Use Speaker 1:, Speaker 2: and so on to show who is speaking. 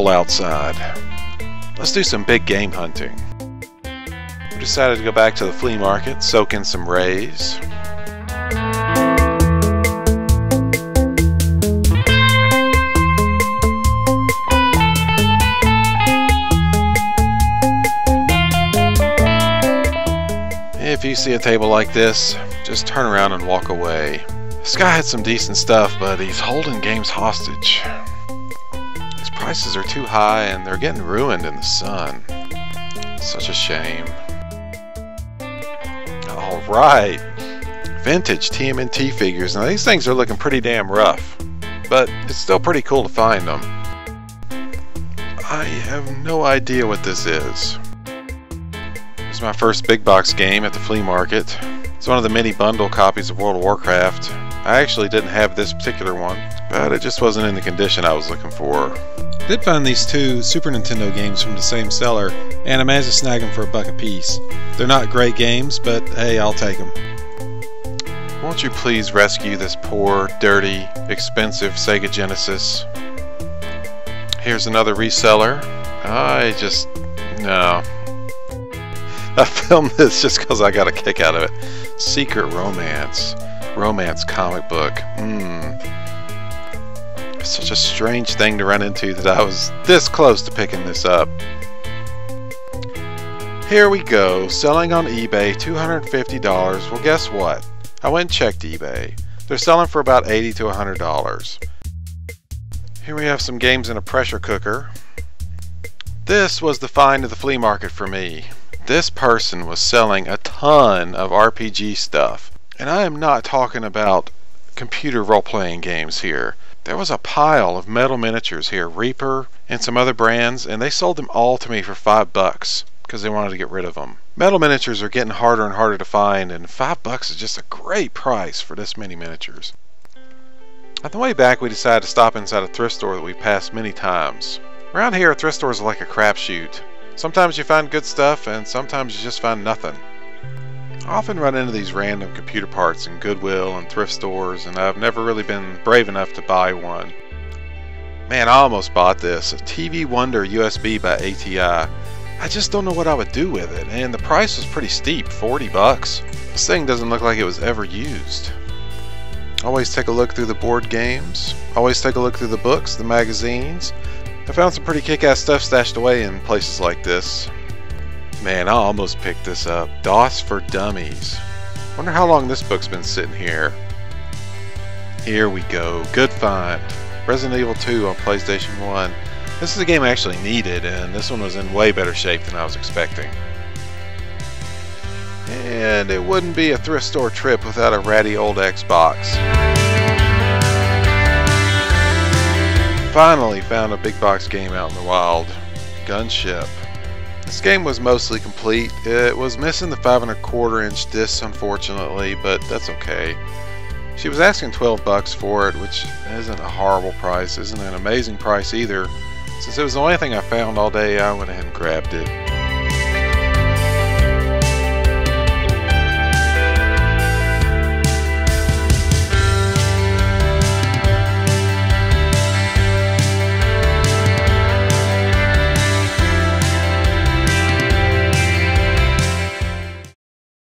Speaker 1: wonderful outside. Let's do some big game hunting. We decided to go back to the flea market, soak in some rays. If you see a table like this, just turn around and walk away. This guy had some decent stuff, but he's holding games hostage. His prices are too high and they're getting ruined in the sun. Such a shame. Alright, vintage TMNT figures. Now these things are looking pretty damn rough, but it's still pretty cool to find them. I have no idea what this is. This is my first big box game at the flea market. It's one of the mini bundle copies of World of Warcraft. I actually didn't have this particular one, but it just wasn't in the condition I was looking for. Did find these two Super Nintendo games from the same seller, and I managed to snag them for $1 a piece. They're not great games, but hey, I'll take them. Won't you please rescue this poor, dirty, expensive Sega Genesis? Here's another reseller. No. I filmed this just because I got a kick out of it. Secret Romance. Romance comic book. It's such a strange thing to run into that I was this close to picking this up. Here we go. Selling on eBay, $250. Well, guess what? I went and checked eBay. They're selling for about $80 to $100. Here we have some games in a pressure cooker. This was the find of the flea market for me. This person was selling a ton of RPG stuff. And I am not talking about computer role-playing games here. There was a pile of metal miniatures here, Reaper and some other brands, and they sold them all to me for $5 because they wanted to get rid of them. Metal miniatures are getting harder and harder to find, and $5 is just a great price for this many miniatures. On the way back, we decided to stop inside a thrift store that we've passed many times. Around here, thrift stores are like a crapshoot. Sometimes you find good stuff, and sometimes you just find nothing. I often run into these random computer parts in Goodwill and thrift stores, and I've never really been brave enough to buy one. Man, I almost bought this, a TV Wonder USB by ATI. I just don't know what I would do with it, and the price was pretty steep, $40. This thing doesn't look like it was ever used. Always take a look through the board games, always take a look through the books, the magazines. I found some pretty kick-ass stuff stashed away in places like this. Man, I almost picked this up. DOS for Dummies. Wonder how long this book's been sitting here. Here we go. Good find. Resident Evil 2 on PlayStation 1. This is a game I actually needed, and this one was in way better shape than I was expecting. And it wouldn't be a thrift store trip without a ratty old Xbox. Finally found a big box game out in the wild. Gunship. This game was mostly complete. It was missing the 5 1/4 inch disc, unfortunately, but that's okay. She was asking $12 for it, which isn't a horrible price, isn't an amazing price either. Since it was the only thing I found all day, I went ahead and grabbed it.